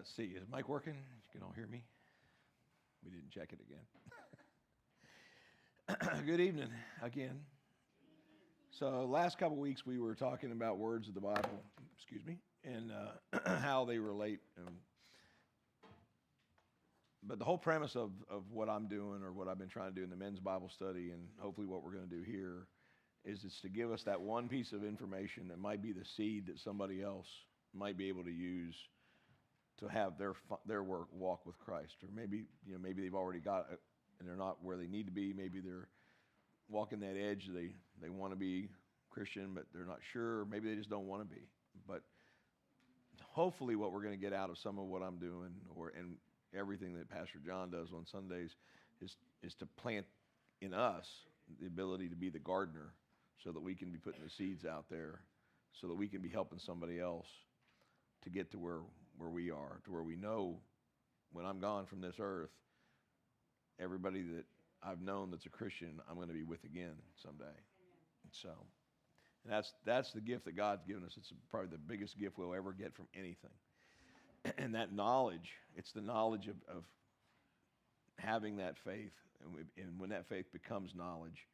Let's see, is mic working? You can all hear me? We didn't check it again. Good evening again. So last couple weeks we were talking about words of the Bible, and how they relate. But the whole premise of what I'm doing, or what I've been trying to do in the men's Bible study, and hopefully what we're going to do here, is it's to give us that one piece of information that might be the seed that somebody else might be able to use to have their walk with Christ. Or maybe they've already got it and they're not where they need to be. Maybe they're walking that edge. They want to be Christian, but they're not sure. Maybe they just don't want to be. But hopefully what we're going to get out of some of what I'm doing, and everything that Pastor John does on Sundays, is to plant in us the ability to be the gardener, so that we can be putting the seeds out there, so that we can be helping somebody else to get to where we are, to where we know when I'm gone from this earth, everybody that I've known that's a Christian, I'm going to be with again someday. So that's the gift that God's given us. It's probably the biggest gift we'll ever get from anything. And that knowledge, it's the knowledge of having that faith. And when that faith becomes knowledge,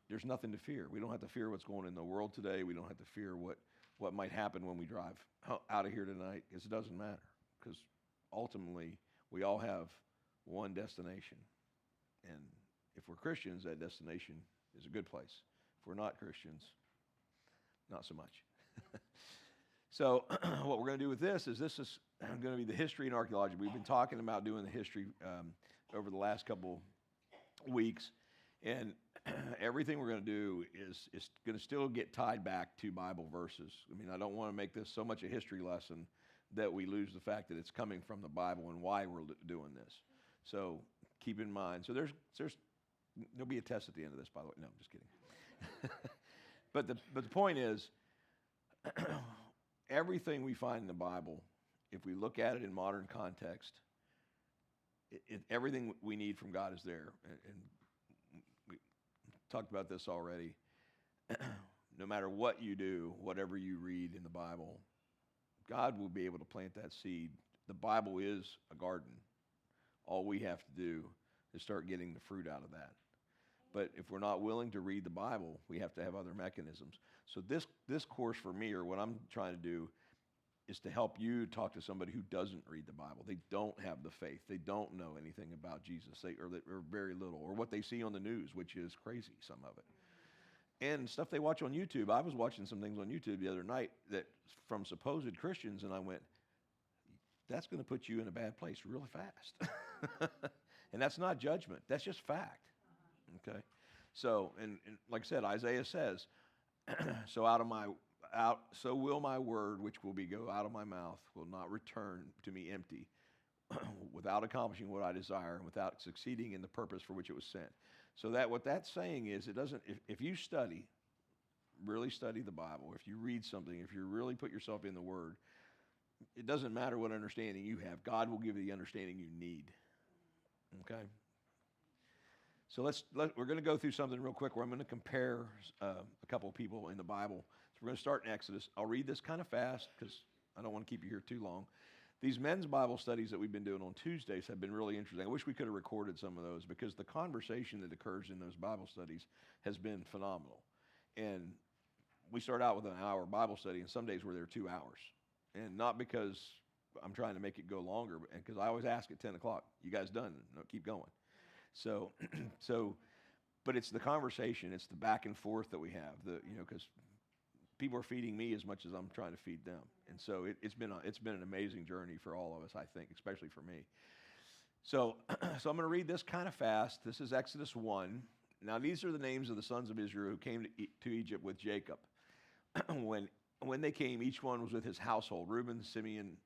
there's nothing to fear. We don't have to fear what's going on in the world today. We don't have to fear what might happen when we drive out of here tonight, because it doesn't matter. Because ultimately, we all have one destination. And if we're Christians, that destination is a good place. If we're not Christians, not so much. So what we're going to do with this is going to be the history and archaeology. We've been talking about doing the history over the last couple weeks. And everything we're going to do is going to still get tied back to Bible verses. I mean, I don't want to make this so much a history lesson that we lose the fact that it's coming from the Bible and why we're doing this. So keep in mind. So there'll be a test at the end of this, by the way. No, I'm just kidding. But the point is, everything we find in the Bible, if we look at it in modern context, everything we need from God is there. And we talked about this already. No matter what you do, whatever you read in the Bible, God will be able to plant that seed. The Bible is a garden. All we have to do is start getting the fruit out of that. But if we're not willing to read the Bible, we have to have other mechanisms. So this course for me, or what I'm trying to do, is to help you talk to somebody who doesn't read the Bible. They don't have the faith. They don't know anything about Jesus, or very little, or what they see on the news, which is crazy, some of it. And stuff they watch on YouTube. I was watching some things on YouTube the other night that from supposed Christians, and I went, that's going to put you in a bad place really fast. And that's not judgment. That's just fact. Okay? So, and like I said, Isaiah says, so will my word which will go out of my mouth will not return to me empty, without accomplishing what I desire and without succeeding in the purpose for which it was sent. So that what that's saying is, it doesn't, if you really study the Bible, if you read something, if you really put yourself in the Word, it doesn't matter what understanding you have. God will give you the understanding you need. Okay? So we're going to go through something real quick where I'm going to compare a couple of people in the Bible. So we're going to start in Exodus. I'll read this kind of fast because I don't want to keep you here too long. These men's Bible studies that we've been doing on Tuesdays have been really interesting. I wish we could have recorded some of those, because the conversation that occurs in those Bible studies has been phenomenal. And we start out with an hour Bible study, and some days we're there 2 hours. And not because I'm trying to make it go longer, but because I always ask at 10 o'clock, you guys done? No, keep going. So, but it's the conversation, it's the back and forth that we have, because people are feeding me as much as I'm trying to feed them. And so it's been an amazing journey for all of us, I think, especially for me. So I'm going to read this kind of fast. This is Exodus 1. Now, these are the names of the sons of Israel who came to Egypt with Jacob. When they came, each one was with his household: Reuben, Simeon,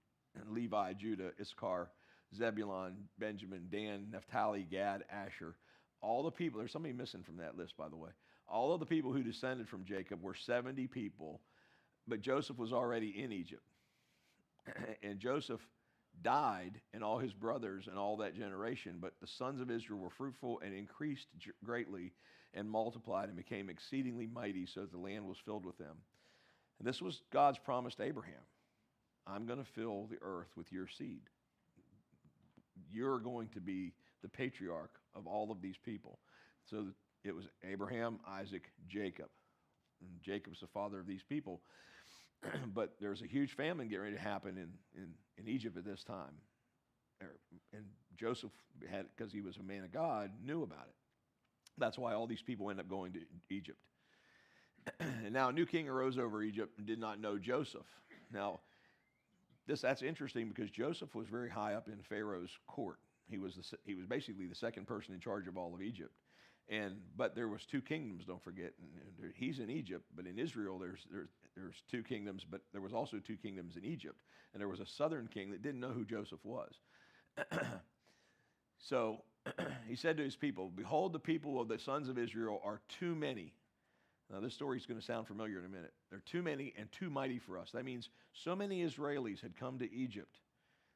Levi, Judah, Issachar, Zebulun, Benjamin, Dan, Naphtali, Gad, Asher. All the people, there's somebody missing from that list, by the way. All of the people who descended from Jacob were 70 people, but Joseph was already in Egypt. And Joseph died, and all his brothers and all that generation, but the sons of Israel were fruitful and increased greatly and multiplied and became exceedingly mighty, so that the land was filled with them. And this was God's promise to Abraham. I'm going to fill the earth with your seed. You're going to be the patriarch of all of these people. So it was Abraham, Isaac, Jacob. And Jacob's the father of these people. But there's a huge famine getting ready to happen in Egypt at this time. And Joseph had, because he was a man of God, knew about it. That's why all these people end up going to Egypt. And now a new king arose over Egypt and did not know Joseph. Now, that's interesting because Joseph was very high up in Pharaoh's court. He was basically the second person in charge of all of Egypt. But there was two kingdoms, don't forget. And he's in Egypt, but in Israel there's two kingdoms, but there was also two kingdoms in Egypt. And there was a southern king that didn't know who Joseph was. So he said to his people, behold, the people of the sons of Israel are too many. Now, this story is going to sound familiar in a minute. They're too many and too mighty for us. That means so many Israelis had come to Egypt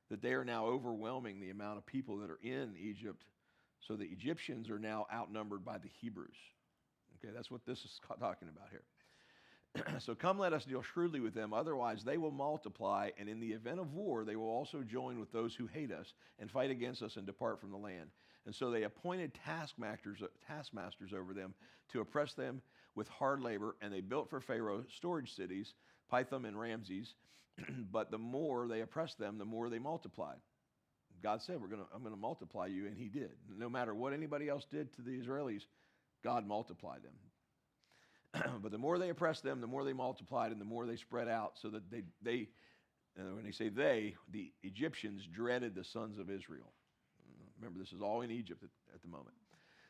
that they are now overwhelming the amount of people that are in Egypt. So the Egyptians are now outnumbered by the Hebrews. Okay, that's what this is talking about here. So come, let us deal shrewdly with them. Otherwise, they will multiply, and in the event of war, they will also join with those who hate us and fight against us and depart from the land. And so they appointed taskmasters over them to oppress them with hard labor, and they built for Pharaoh storage cities, Pithom and Ramses. But the more they oppressed them, the more they multiplied. God said, I'm going to multiply you, and he did. No matter what anybody else did to the Israelis, God multiplied them. But the more they oppressed them, the more they multiplied, and the more they spread out, so that when they say they, the Egyptians dreaded the sons of Israel. Remember, this is all in Egypt at the moment.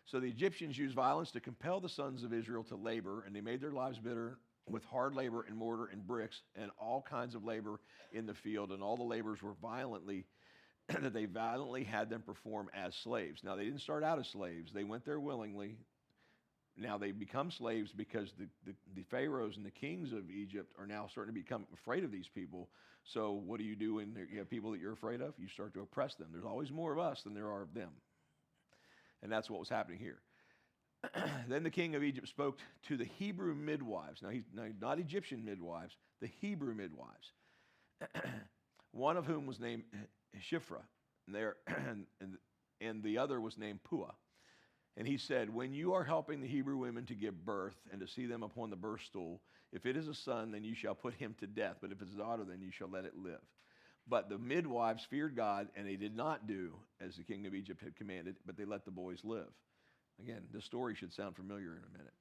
So the Egyptians used violence to compel the sons of Israel to labor, and they made their lives bitter with hard labor and mortar and bricks and all kinds of labor in the field, and all the labors were that they violently had them perform as slaves. Now, they didn't start out as slaves. They went there willingly. Now they become slaves because the pharaohs and the kings of Egypt are now starting to become afraid of these people. So what do you do when you have people that you're afraid of? You start to oppress them. There's always more of us than there are of them. And that's what was happening here. Then the king of Egypt spoke to the Hebrew midwives. Now, not Egyptian midwives, the Hebrew midwives. One of whom was named Shiphrah, and the other was named Puah. And he said, when you are helping the Hebrew women to give birth and to see them upon the birth stool, if it is a son, then you shall put him to death. But if it's a daughter, then you shall let it live. But the midwives feared God, and they did not do as the king of Egypt had commanded, but they let the boys live. Again, this story should sound familiar in a minute.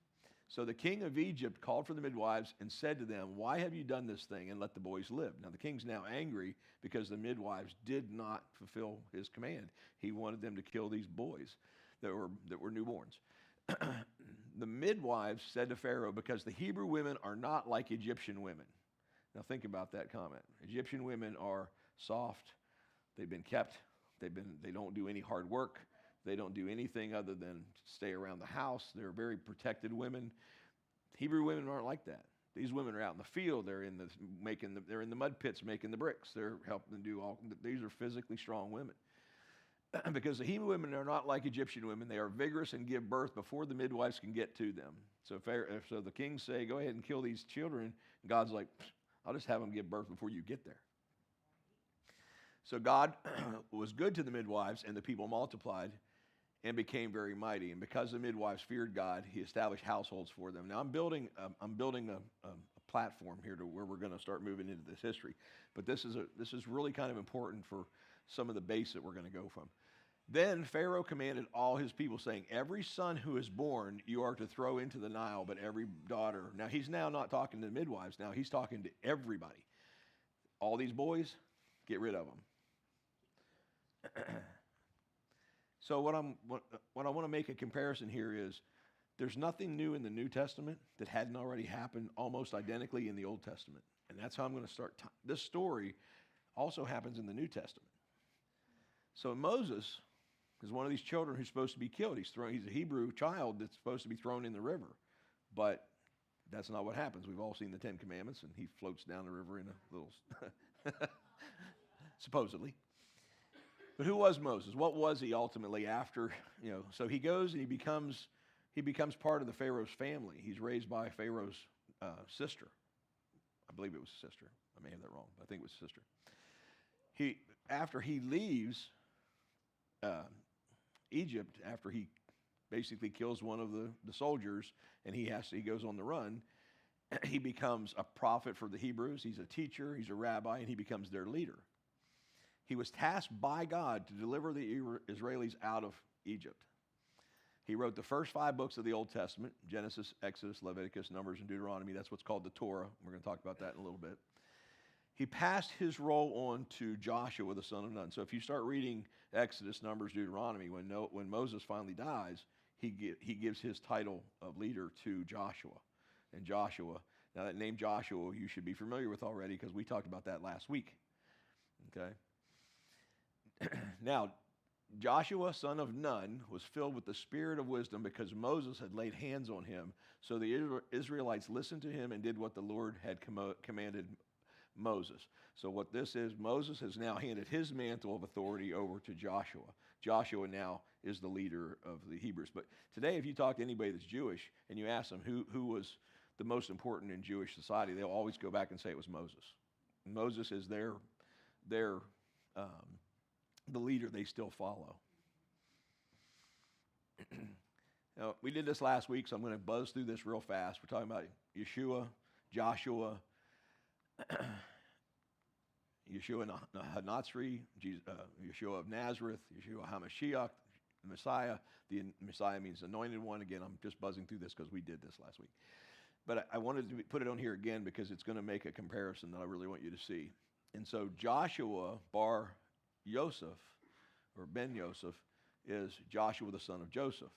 So the king of Egypt called for the midwives and said to them, why have you done this thing and let the boys live? Now the king's now angry because the midwives did not fulfill his command. He wanted them to kill these boys that were newborns. The midwives said to Pharaoh, because the Hebrew women are not like Egyptian women. Now think about that comment. Egyptian women are soft. They've been kept. They don't do any hard work. They don't do anything other than stay around the house. They're very protected women. Hebrew women aren't like that. These women are out in the field. They're in the mud pits making the bricks. They're helping do all. These are physically strong women. Because the Hebrew women are not like Egyptian women. They are vigorous and give birth before the midwives can get to them. So the kings say, go ahead and kill these children. And God's like, I'll just have them give birth before you get there. So God was good to the midwives, and the people multiplied and became very mighty. And because the midwives feared God, he established households for them. Now I'm building a platform here to where we're going to start moving into this history. But this is really kind of important for some of the base that we're going to go from. Then Pharaoh commanded all his people, saying, every son who is born you are to throw into the Nile, but every daughter. Now he's now not talking to the midwives. Now he's talking to everybody. All these boys, get rid of them. So what I want to make a comparison here is there's nothing new in the New Testament that hadn't already happened almost identically in the Old Testament. And that's how I'm going to start. This story also happens in the New Testament. So Moses is one of these children who's supposed to be killed. He's a Hebrew child that's supposed to be thrown in the river. But that's not what happens. We've all seen the Ten Commandments, and he floats down the river in a little, supposedly. But who was Moses? What was he ultimately after, So he goes and he becomes part of the Pharaoh's family. He's raised by Pharaoh's sister, I believe it was his sister. I may have that wrong, but I think it was his sister. After he leaves Egypt, after he basically kills one of the soldiers, and he goes on the run, he becomes a prophet for the Hebrews. He's a teacher, he's a rabbi, and he becomes their leader. He was tasked by God to deliver the Israelis out of Egypt. He wrote the first 5 books of the Old Testament: Genesis, Exodus, Leviticus, Numbers, and Deuteronomy. That's what's called the Torah. We're going to talk about that in a little bit. He passed his role on to Joshua, the son of Nun. So if you start reading Exodus, Numbers, Deuteronomy, when Moses finally dies, he gives his title of leader to Joshua. And Joshua, now that name Joshua, you should be familiar with already because we talked about that last week. Okay? Now, Joshua, son of Nun, was filled with the spirit of wisdom because Moses had laid hands on him. So the Israelites listened to him and did what the Lord had commanded Moses. So what this is, Moses has now handed his mantle of authority over to Joshua. Joshua now is the leader of the Hebrews. But today, if you talk to anybody that's Jewish and you ask them who was the most important in Jewish society, they'll always go back and say it was Moses. Moses is the leader they still follow. Now, we did this last week, so I'm going to buzz through this real fast. We're talking about Yeshua, Joshua, Yeshua HaNatzri, Yeshua of Nazareth, Yeshua HaMashiach, the Messiah. The Messiah means anointed one. Again, I'm just buzzing through this because we did this last week. But I wanted to put it on here again because it's going to make a comparison that I really want you to see. And so Joshua bar Yosef, or Ben Yosef, is Joshua the son of Joseph.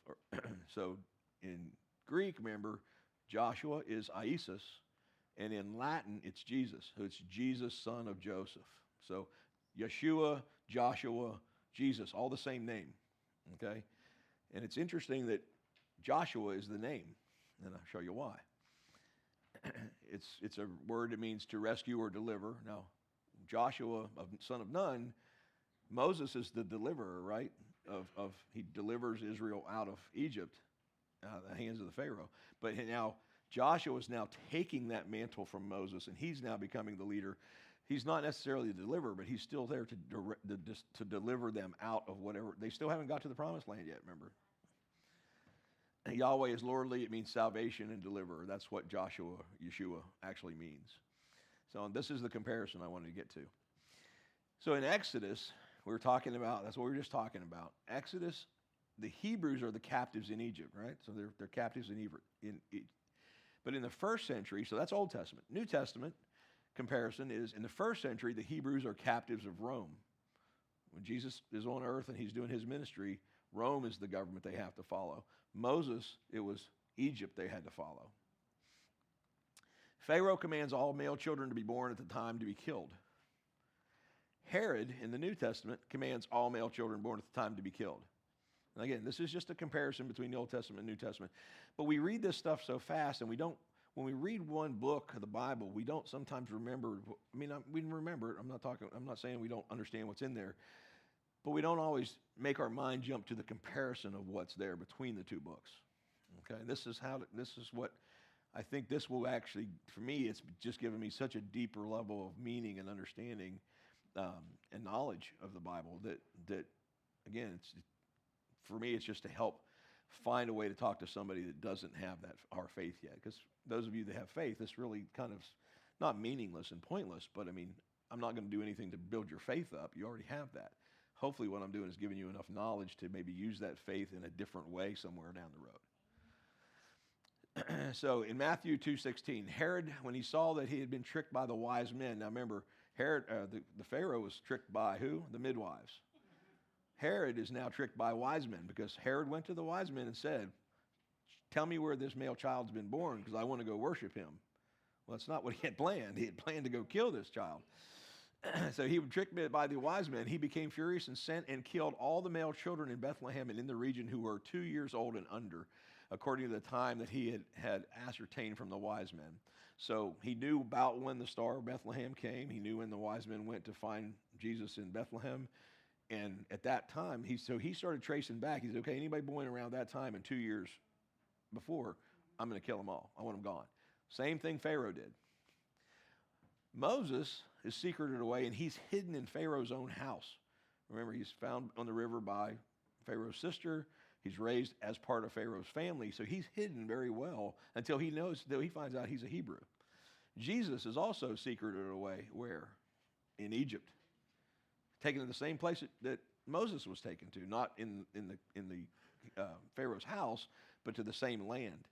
So in Greek, remember, Joshua is Isis, and in Latin, it's Jesus. So it's Jesus, son of Joseph. So Yeshua, Joshua, Jesus, all the same name, okay? And it's interesting that Joshua is the name, and I'll show you why. It's a word that means to rescue or deliver. Now, Joshua, son of Nun, Moses is the deliverer, right? He delivers Israel out of Egypt, out of the hands of the Pharaoh. But now Joshua is now taking that mantle from Moses, and he's now becoming the leader. He's not necessarily the deliverer, but he's still there to deliver them out of whatever. They still haven't got to the promised land yet, remember? Yahweh is lordly. It means salvation and deliverer. That's what Yeshua actually means. So this is the comparison I wanted to get to. So in Exodus, that's what we were just talking about. Exodus, the Hebrews are the captives in Egypt, right? So they're captives in Egypt. But in the first century, so that's Old Testament. New Testament comparison is, in the first century, the Hebrews are captives of Rome. When Jesus is on earth and he's doing his ministry, Rome is the government they have to follow. Moses, it was Egypt they had to follow. Pharaoh commands all male children to be born at the time to be killed. Herod, in the New Testament, commands all male children born at the time to be killed. And again, this is just a comparison between the Old Testament and New Testament. But we read this stuff so fast, and when we read one book of the Bible, we don't sometimes remember. We remember it. I'm not saying we don't understand what's in there, but we don't always make our mind jump to the comparison of what's there between the two books. Okay, this is what I think this will actually, for me, it's just given me such a deeper level of meaning and understanding and knowledge of the Bible that again, for me, it's just to help find a way to talk to somebody that doesn't have our faith yet. Because those of you that have faith, it's really kind of not meaningless and pointless, but I'm not going to do anything to build your faith up. You already have that. Hopefully what I'm doing is giving you enough knowledge to maybe use that faith in a different way somewhere down the road. So in Matthew 2:16, Herod, when he saw that he had been tricked by the wise men, now remember, Herod, the Pharaoh was tricked by who? The midwives. Herod is now tricked by wise men because Herod went to the wise men and said, tell me where this male child's been born because I want to go worship him. Well, that's not what he had planned. He had planned to go kill this child. So he was tricked by the wise men. He became furious and sent and killed all the male children in Bethlehem and in the region who were 2 years old and under, according to the time that he had ascertained from the wise men. So he knew about when the star of Bethlehem came. He knew when the wise men went to find Jesus in Bethlehem. And at that time, he started tracing back. He said, okay, anybody born around that time and 2 years before, I'm going to kill them all. I want them gone. Same thing Pharaoh did. Moses is secreted away, and he's hidden in Pharaoh's own house. Remember, he's found on the river by Pharaoh's sister. He's raised as part of Pharaoh's family, so he's hidden very well until he finds out he's a Hebrew. Jesus is also secreted away where? In Egypt, taken to the same place that Moses was taken to, not in the Pharaoh's house, but to the same land.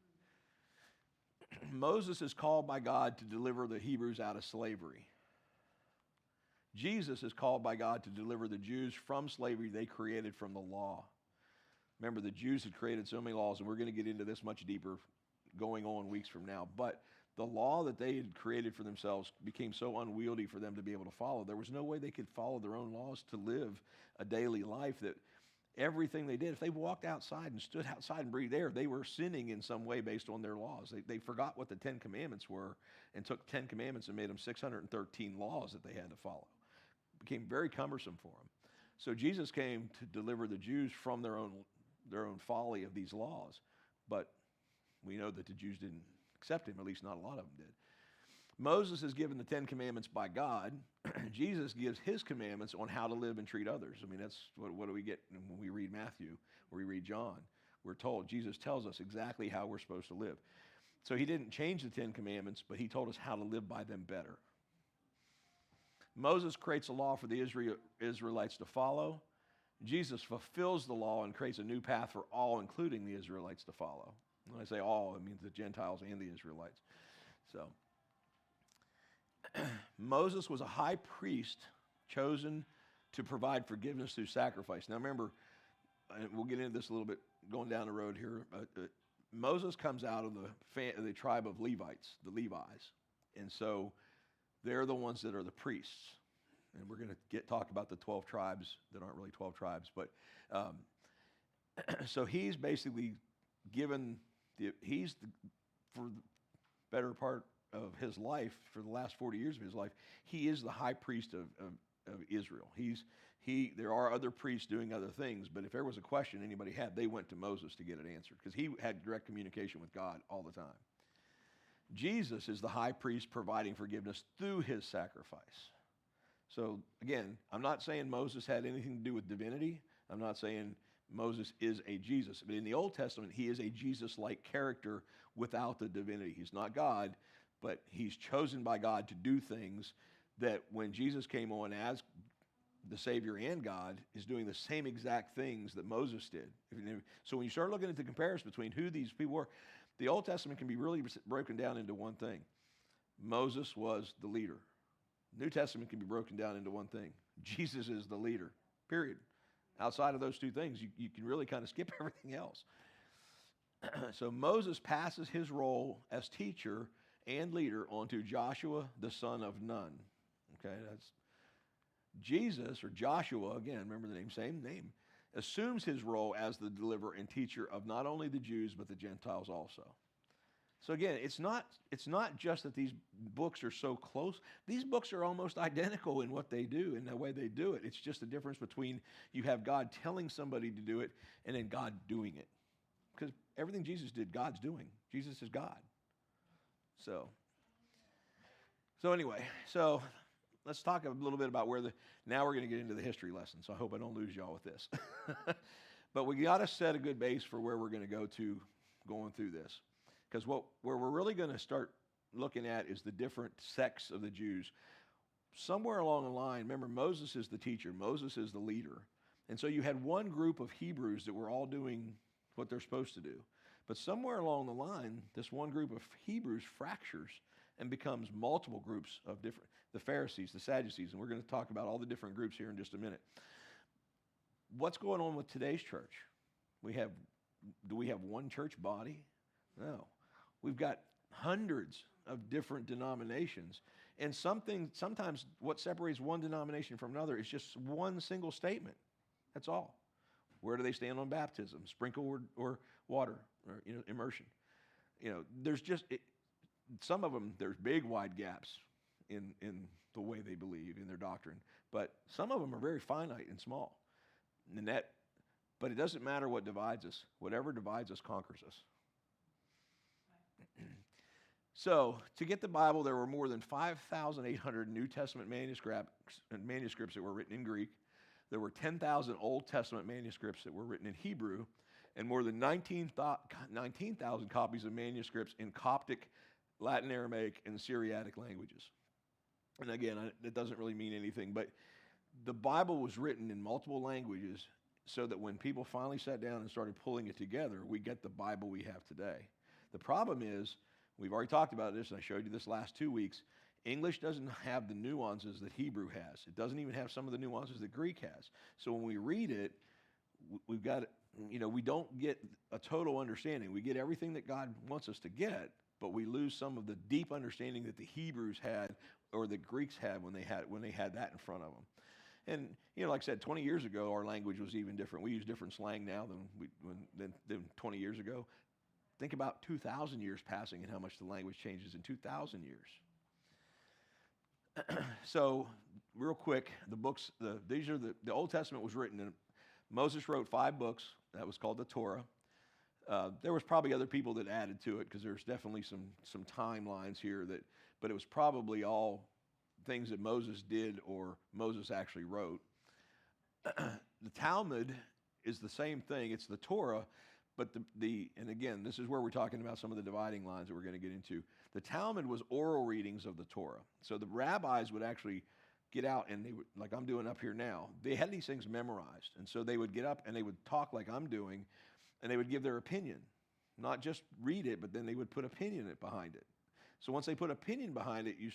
Moses is called by God to deliver the Hebrews out of slavery. Jesus is called by God to deliver the Jews from slavery they created from the law. Remember, the Jews had created so many laws, and we're going to get into this much deeper going on weeks from now. But the law that they had created for themselves became so unwieldy for them to be able to follow. There was no way they could follow their own laws to live a daily life, that everything they did, if they walked outside and stood outside and breathed air, they were sinning in some way based on their laws. They forgot what the 10 Commandments were and took 10 Commandments and made them 613 laws that they had to follow. It became very cumbersome for them. So Jesus came to deliver the Jews from their own folly of these laws. But we know that the Jews didn't accept him, at least not a lot of them did. Moses is given the 10 Commandments by God. Jesus gives his commandments on how to live and treat others. I mean, that's what do we get when we read Matthew or we read John? We're told, Jesus tells us exactly how we're supposed to live. So he didn't change the 10 Commandments, but he told us how to live by them better. Moses creates a law for the Israelites to follow. Jesus fulfills the law and creates a new path for all, including the Israelites, to follow. When I say all, it means the Gentiles and the Israelites. So Moses was a high priest chosen to provide forgiveness through sacrifice. Now remember, and we'll get into this a little bit going down the road here. Moses comes out of the tribe of Levites, the Levites. And so they're the ones that are the priests. And we're going to talk about the 12 tribes that aren't really 12 tribes. But so he's basically given, for the better part of his life, for the last 40 years of his life, he is the high priest of Israel. There are other priests doing other things, but if there was a question anybody had, they went to Moses to get it answered, because he had direct communication with God all the time. Jesus is the high priest providing forgiveness through his sacrifice. So again, I'm not saying Moses had anything to do with divinity. I'm not saying Moses is a Jesus. But in the Old Testament, he is a Jesus-like character without the divinity. He's not God, but he's chosen by God to do things that when Jesus came on as the Savior and God, is doing the same exact things that Moses did. So when you start looking at the comparison between who these people were, the Old Testament can be really broken down into one thing. Moses was the leader. New Testament can be broken down into one thing. Jesus is the leader, period. Outside of those two things, you can really kind of skip everything else. So Moses passes his role as teacher and leader onto Joshua, the son of Nun. Okay, that's Jesus, or Joshua, again, remember the name, same name, assumes his role as the deliverer and teacher of not only the Jews, but the Gentiles also. So again, it's not just that these books are so close. These books are almost identical in what they do and the way they do it. It's just the difference between you have God telling somebody to do it and then God doing it. Because everything Jesus did, God's doing. Jesus is God. So anyway, let's talk a little bit about now we're going to get into the history lesson, so I hope I don't lose y'all with this. But we got to set a good base for where we're going to go to going through this. Because where we're really going to start looking at is the different sects of the Jews. Somewhere along the line, remember, Moses is the teacher. Moses is the leader. And so you had one group of Hebrews that were all doing what they're supposed to do. But somewhere along the line, this one group of Hebrews fractures and becomes multiple groups of different, the Pharisees, the Sadducees, and we're going to talk about all the different groups here in just a minute. What's going on with today's church? Do we have one church body? No. We've got hundreds of different denominations. And sometimes what separates one denomination from another is just one single statement. That's all. Where do they stand on baptism, sprinkle or water, or immersion? There's some of them, there's big wide gaps in the way they believe, in their doctrine. But some of them are very finite and small. But it doesn't matter what divides us. Whatever divides us conquers us. So, to get the Bible, there were more than 5,800 New Testament manuscripts that were written in Greek. There were 10,000 Old Testament manuscripts that were written in Hebrew, and more than 19,000 copies of manuscripts in Coptic, Latin Aramaic, and Syriac languages. And again, it doesn't really mean anything, but the Bible was written in multiple languages so that when people finally sat down and started pulling it together, we get the Bible we have today. The problem is, we've already talked about this, and I showed you this last 2 weeks, English doesn't have the nuances that Hebrew has. It doesn't even have some of the nuances that Greek has. So when we read it, we've got, we don't get a total understanding. We get everything that God wants us to get, but we lose some of the deep understanding that the Hebrews had or the Greeks had when they had that in front of them. And like I said, 20 years ago, our language was even different. We use different slang now than 20 years ago. Think about 2,000 years passing and how much the language changes in 2,000 years. So, real quick, the books. The Old Testament was written in. Moses wrote 5 books. That was called the Torah. There was probably other people that added to it because there's definitely some timelines here but it was probably all things that Moses did or Moses actually wrote. The Talmud is the same thing. It's the Torah, but and again, this is where we're talking about some of the dividing lines that we're going to get into. The Talmud was oral readings of the Torah. So the rabbis would actually get out and they would, like I'm doing up here now, they had these things memorized. And so they would get up and they would talk like I'm doing, and they would give their opinion. Not just read it, but then they would put opinion behind it. So once they put opinion behind it, you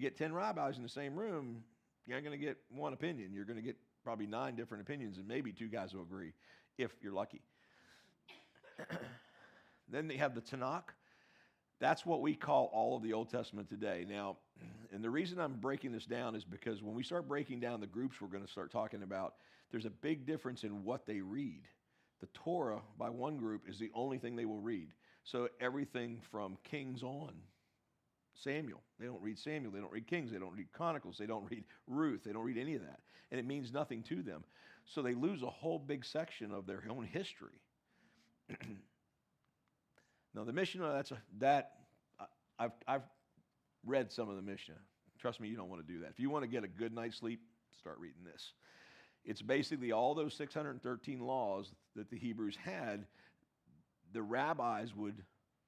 get 10 rabbis in the same room, you're not going to get one opinion. You're going to get probably 9 different opinions, and maybe 2 guys will agree, if you're lucky. Then they have the Tanakh. That's what we call all of the Old Testament today. Now, and the reason I'm breaking this down is because when we start breaking down the groups we're going to start talking about, there's a big difference in what they read. The Torah, by one group, is the only thing they will read. So everything from Kings on. Samuel. They don't read Samuel. They don't read Kings. They don't read Chronicles. They don't read Ruth. They don't read any of that. And it means nothing to them. So they lose a whole big section of their own history. Now the Mishnah, I've read some of the Mishnah. Trust me, you don't want to do that. If you want to get a good night's sleep, start reading this. It's basically all those 613 laws that the Hebrews had. The rabbis would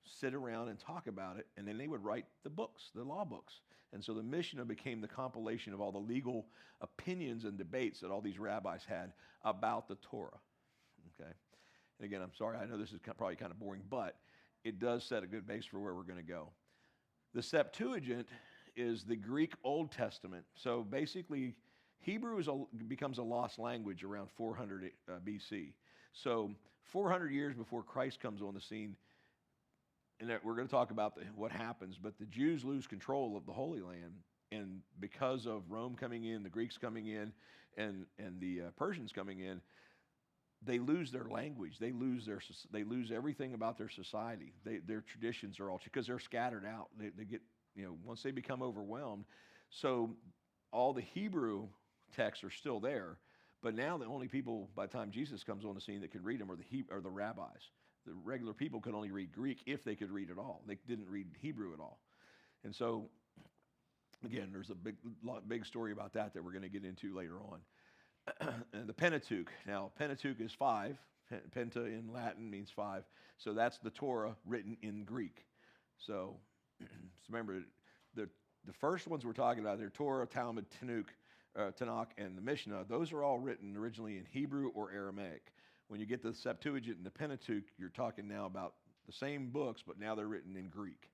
sit around and talk about it, and then they would write the books, the law books. And so the Mishnah became the compilation of all the legal opinions and debates that all these rabbis had about the Torah. Okay? And again, I'm sorry, I know this is probably kind of boring, but it does set a good base for where we're going to go. The Septuagint is the Greek Old Testament. So basically, Hebrew becomes a lost language around 400 BC. So 400 years before Christ comes on the scene, and we're going to talk about what happens, but the Jews lose control of the Holy Land, and because of Rome coming in, the Greeks coming in, and the Persians coming in, they lose their language. They lose everything about their society. Their traditions are all, because they're scattered out. They get, once they become overwhelmed. So all the Hebrew texts are still there, but now the only people by the time Jesus comes on the scene that can read them are the rabbis. The regular people could only read Greek if they could read at all. They didn't read Hebrew at all. And so, again, there's a big story about that we're going to get into later on. And the Pentateuch. Now, Pentateuch is 5. Penta in Latin means 5. So that's the Torah written in Greek. So remember, the first ones we're talking about, they're Torah, Talmud, Tanakh, and the Mishnah. Those are all written originally in Hebrew or Aramaic. When you get the Septuagint and the Pentateuch, you're talking now about the same books, but now they're written in Greek.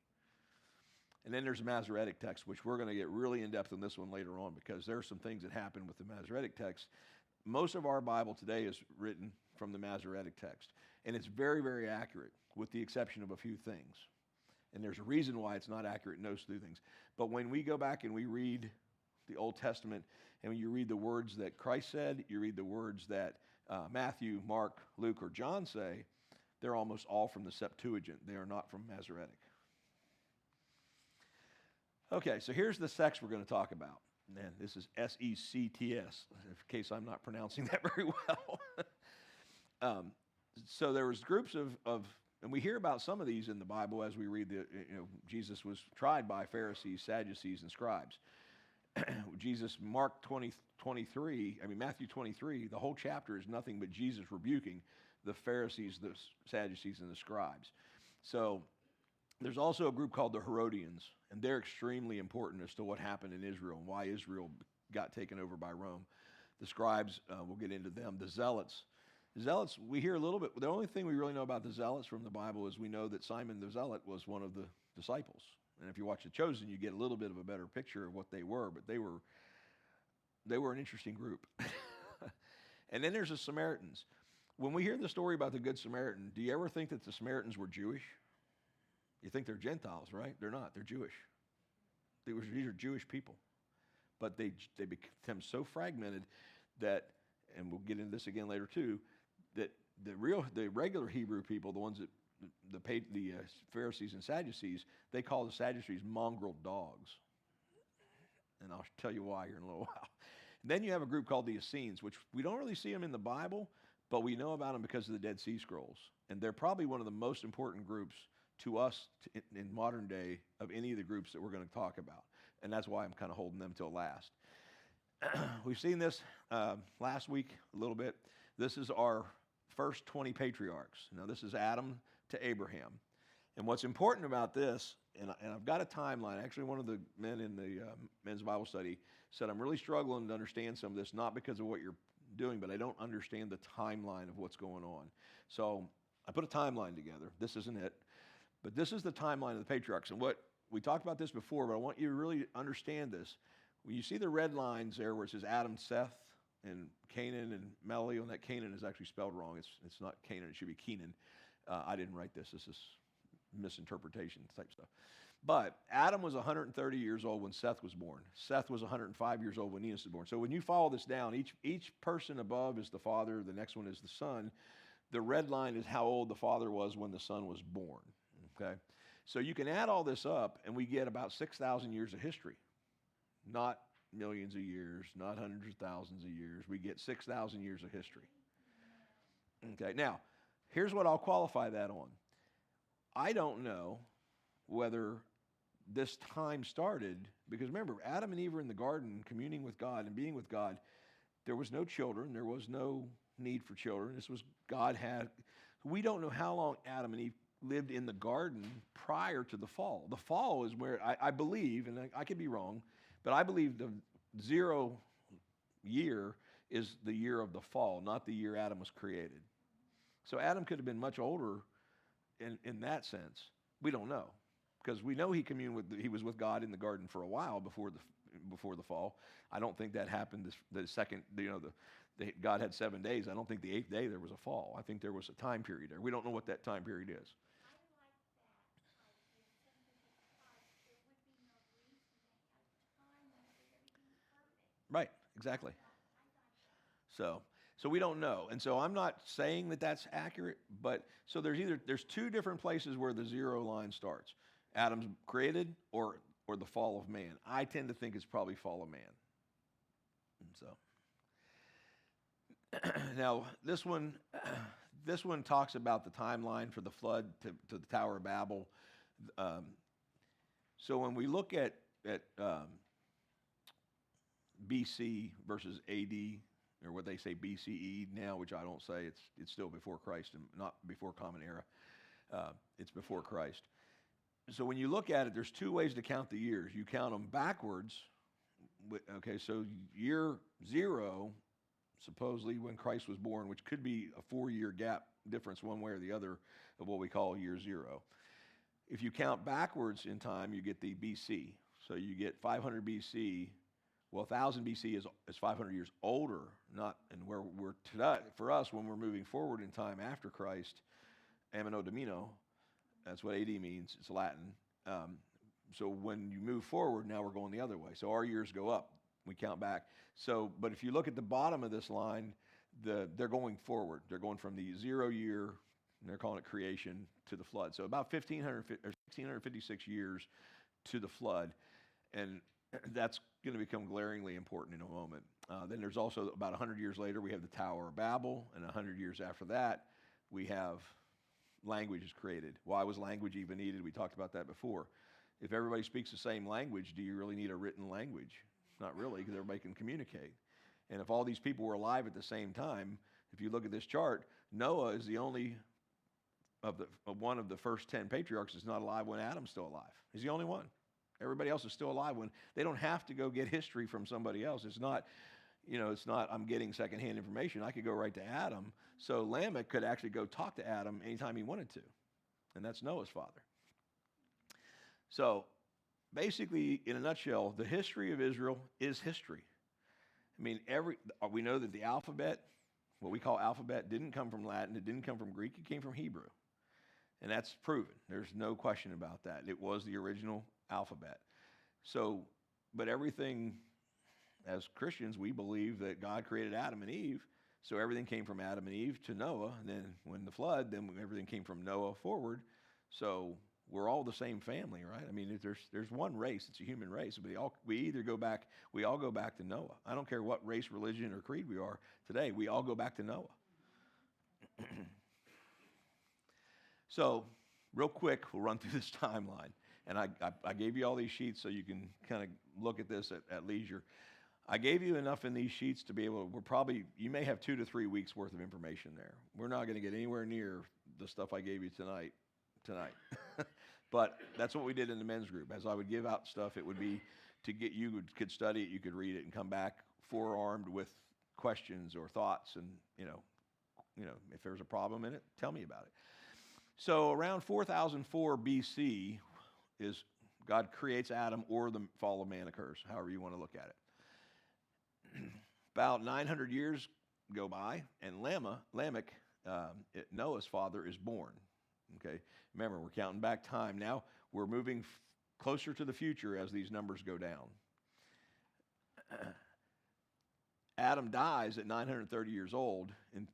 And then there's the Masoretic text, which we're going to get really in-depth on this one later on, because there are some things that happen with the Masoretic text. Most of our Bible today is written from the Masoretic text, and it's very, very accurate, with the exception of a few things. And there's a reason why it's not accurate in those few things. But when we go back and we read the Old Testament, and when you read the words that Christ said, you read the words that Matthew, Mark, Luke, or John say, they're almost all from the Septuagint. They are not from Masoretic. Okay, so here's the sects we're going to talk about. And this is S-E-C-T-S, in case I'm not pronouncing that very well. So there was groups of And we hear about some of these in the Bible as we read Jesus was tried by Pharisees, Sadducees, and scribes. Jesus, Matthew 23, the whole chapter is nothing but Jesus rebuking the Pharisees, the Sadducees, and the scribes. So there's also a group called the Herodians, and they're extremely important as to what happened in Israel and why Israel got taken over by Rome. The scribes, we'll get into them. The Zealots. The Zealots, we hear a little bit. The only thing we really know about the Zealots from the Bible is we know that Simon the Zealot was one of the disciples. And if you watch The Chosen, you get a little bit of a better picture of what they were. But they were an interesting group. And then there's the Samaritans. When we hear the story about the Good Samaritan, do you ever think that the Samaritans were Jewish? You think they're Gentiles, right? They're not. They're Jewish. These are Jewish people. But they become so fragmented that, and we'll get into this again later too, that the regular Hebrew people, the ones that the Pharisees and Sadducees, they call the Sadducees mongrel dogs. And I'll tell you why here in a little while. Then you have a group called the Essenes, which we don't really see them in the Bible, but we know about them because of the Dead Sea Scrolls. And they're probably one of the most important groups to us in modern day of any of the groups that we're going to talk about. And that's why I'm kind of holding them till last. We've seen this last week a little bit. This is our first 20 patriarchs. Now, this is Adam to Abraham. And what's important about this, and I've got a timeline. Actually, one of the men in the men's Bible study said, I'm really struggling to understand some of this, not because of what you're doing, but I don't understand the timeline of what's going on. So I put a timeline together. This isn't it. But this is the timeline of the patriarchs. And what we talked about this before, but I want you to really understand this. When you see the red lines there where it says Adam, Seth, and Canaan and Melly, and that Canaan is actually spelled wrong. It's not Canaan, it should be Kenan. I didn't write this. This is misinterpretation type stuff. But Adam was 130 years old when Seth was born. Seth was 105 years old when Enos was born. So when you follow this down, each person above is the father, the next one is the son. The red line is how old the father was when the son was born. Okay? So you can add all this up, and we get about 6,000 years of history. Not millions of years, not hundreds of thousands of years. We get 6,000 years of history. Okay, now, here's what I'll qualify that on. I don't know whether this time started, because remember, Adam and Eve were in the garden communing with God and being with God. There was no children. There was no need for children. This was God had. We don't know how long Adam and Eve lived in the garden prior to the fall. The fall is where I believe, and I could be wrong, but I believe the 0 year is the year of the fall, not the year Adam was created. So Adam could have been much older in that sense. We don't know, because we know he was with God in the garden for a while before the fall. I don't think that happened the second, God had 7 days. I don't think the 8th day there was a fall. I think there was a time period there. We don't know what that time period is. Right, exactly. So we don't know. And so I'm not saying that that's accurate, but so there's two different places where the 0 line starts. Adam's created or the fall of man. I tend to think it's probably fall of man. And so now this one talks about the timeline for the flood to the Tower of Babel. So when we look at BC versus AD, or what they say BCE now, which I don't say, it's still before Christ and not before Common Era. It's before Christ. So when you look at it, there's 2 ways to count the years. You count them backwards. Okay, so year 0, supposedly when Christ was born, which could be a 4-year gap difference one way or the other of what we call year 0. If you count backwards in time, you get the BC. So you get 500 BC. Well, 1000 BC is 500 years older, and where we're today, for us, when we're moving forward in time after Christ, Anno Domini, that's what AD means, it's Latin. So when you move forward, now we're going the other way. So our years go up, we count back. So, but if you look at the bottom of this line, they're going forward. They're going from the 0 year, and they're calling it creation, to the flood. So about 1,656 years to the flood. And that's going to become glaringly important in a moment. Then there's also about 100 years later, we have the Tower of Babel, and 100 years after that, we have language is created. Why was language even needed? We talked about that before. If everybody speaks the same language, do you really need a written language? Not really, because everybody can communicate. And if all these people were alive at the same time, if you look at this chart, Noah is the only of one of the first 10 patriarchs is not alive when Adam's still alive. He's the only one. Everybody else is still alive when they don't have to go get history from somebody else. It's not, it's not I'm getting secondhand information. I could go right to Adam. So Lamech could actually go talk to Adam anytime he wanted to. And that's Noah's father. So basically, in a nutshell, the history of Israel is history. I mean, we know that the alphabet, what we call alphabet, didn't come from Latin. It didn't come from Greek. It came from Hebrew. And that's proven. There's no question about that. It was the original alphabet. So, but everything, as Christians, we believe that God created Adam and Eve. So everything came from Adam and Eve to Noah. And then when the flood, then everything came from Noah forward. So we're all the same family, right? I mean, there's one race. It's a human race. But we all go back to Noah. I don't care what race, religion, or creed we are today. We all go back to Noah. So, real quick, we'll run through this timeline. And I gave you all these sheets so you can kind of look at this at leisure. I gave you enough in these sheets to be able to, you may have 2 to 3 weeks worth of information there. We're not going to get anywhere near the stuff I gave you tonight. But that's what we did in the men's group. As I would give out stuff, it would be to get you could study it, you could read it, and come back forearmed with questions or thoughts. And, if there's a problem in it, tell me about it. So around 4004 BC is God creates Adam, or the fall of man occurs, however you want to look at it. About 900 years go by, and Lamech, Noah's father, is born. Okay, remember, we're counting back time. Now we're moving closer to the future as these numbers go down. Adam dies at 930 years old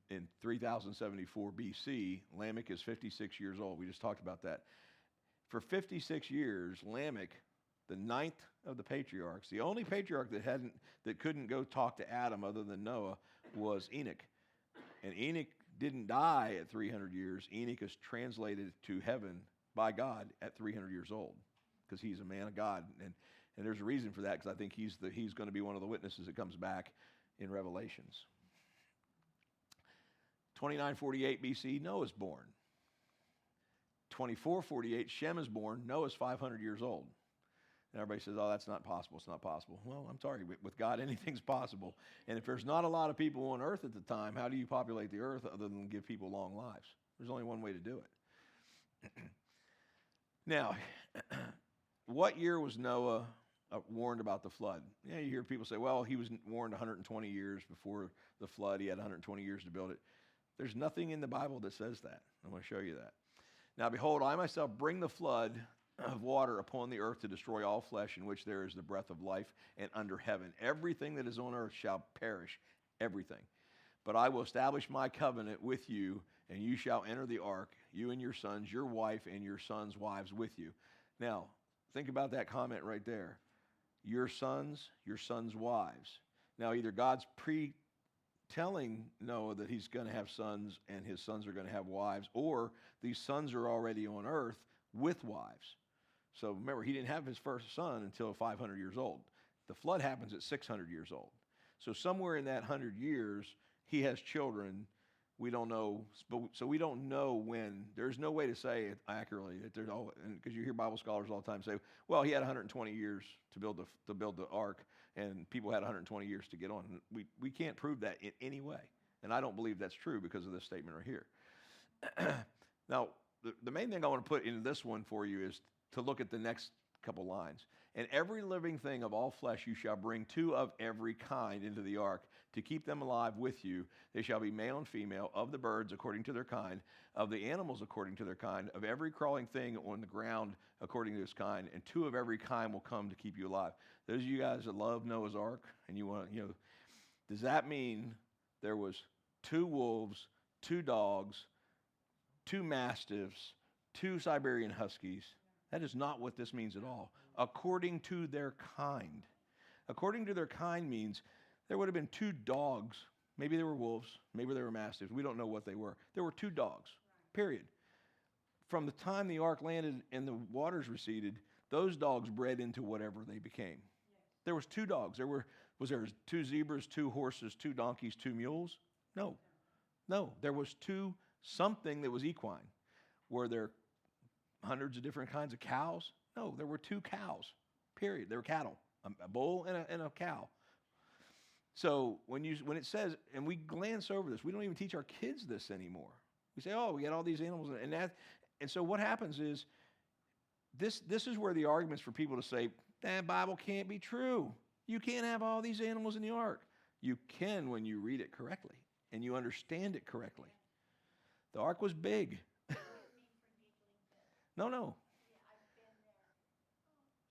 in 3074 BC. Lamech is 56 years old. We just talked about that. For 56 years, Lamech, the ninth of the patriarchs, the only patriarch that couldn't go talk to Adam other than Noah, was Enoch. And Enoch didn't die at 300 years. Enoch is translated to heaven by God at 300 years old, because he's a man of God. And there's a reason for that, because I think he's going to be one of the witnesses that comes back in Revelations. 2948 BC, Noah's born. 2448, Shem is born. Noah's 500 years old. And everybody says, oh, that's not possible. It's not possible. Well, I'm sorry. With God, anything's possible. And if there's not a lot of people on earth at the time, how do you populate the earth other than give people long lives? There's only one way to do it. Now, what year was Noah warned about the flood? Yeah, you hear people say, well, he was warned 120 years before the flood. He had 120 years to build it. There's nothing in the Bible that says that. I'm going to show you that. Now, behold, I myself bring the flood of water upon the earth to destroy all flesh in which there is the breath of life, and under heaven everything that is on earth shall perish, everything. But I will establish my covenant with you, and you shall enter the ark, you and your sons, your wife, and your sons' wives with you. Now, think about that comment right there. Your sons' wives. Now, either God's telling Noah that he's going to have sons and his sons are going to have wives, or these sons are already on earth with wives. So remember, he didn't have his first son until 500 years old. The flood happens at 600 years old. So somewhere in that 100 years, he has children. We don't know, so we don't know when. There's no way to say it accurately. Because you hear Bible scholars all the time say, well, he had 120 years to build the ark, and people had 120 years to get on. We can't prove that in any way. And I don't believe that's true because of this statement right here. Now, the main thing I want to put into this one for you is to look at the next couple lines. And every living thing of all flesh you shall bring 2 of every kind into the ark to keep them alive with you. They shall be male and female, of the birds according to their kind, of the animals according to their kind, of every crawling thing on the ground according to its kind, and 2 of every kind will come to keep you alive. Those of you guys that love Noah's ark, and you want, does that mean there was 2 wolves, 2 dogs, 2 mastiffs, 2 Siberian huskies? That is not what this means at all. According to their kind. According to their kind means there would have been 2 dogs. Maybe they were wolves. Maybe they were mastiffs. We don't know what they were. There were 2 dogs, period. from the time the ark landed and the waters receded, those dogs bred into whatever they became. There was 2 dogs. Was there 2 zebras, 2 horses, 2 donkeys, 2 mules? No. No, there was 2 something that was equine. Were there hundreds of different kinds of cows? No, there were 2 cows, period. They were cattle, a bull and a cow. So when it says, and we glance over this, we don't even teach our kids this anymore. We say, oh, we got all these animals, and so what happens is, this is where the arguments for people to say, that Bible can't be true. You can't have all these animals in the ark. You can when you read it correctly and you understand it correctly. The ark was big. No.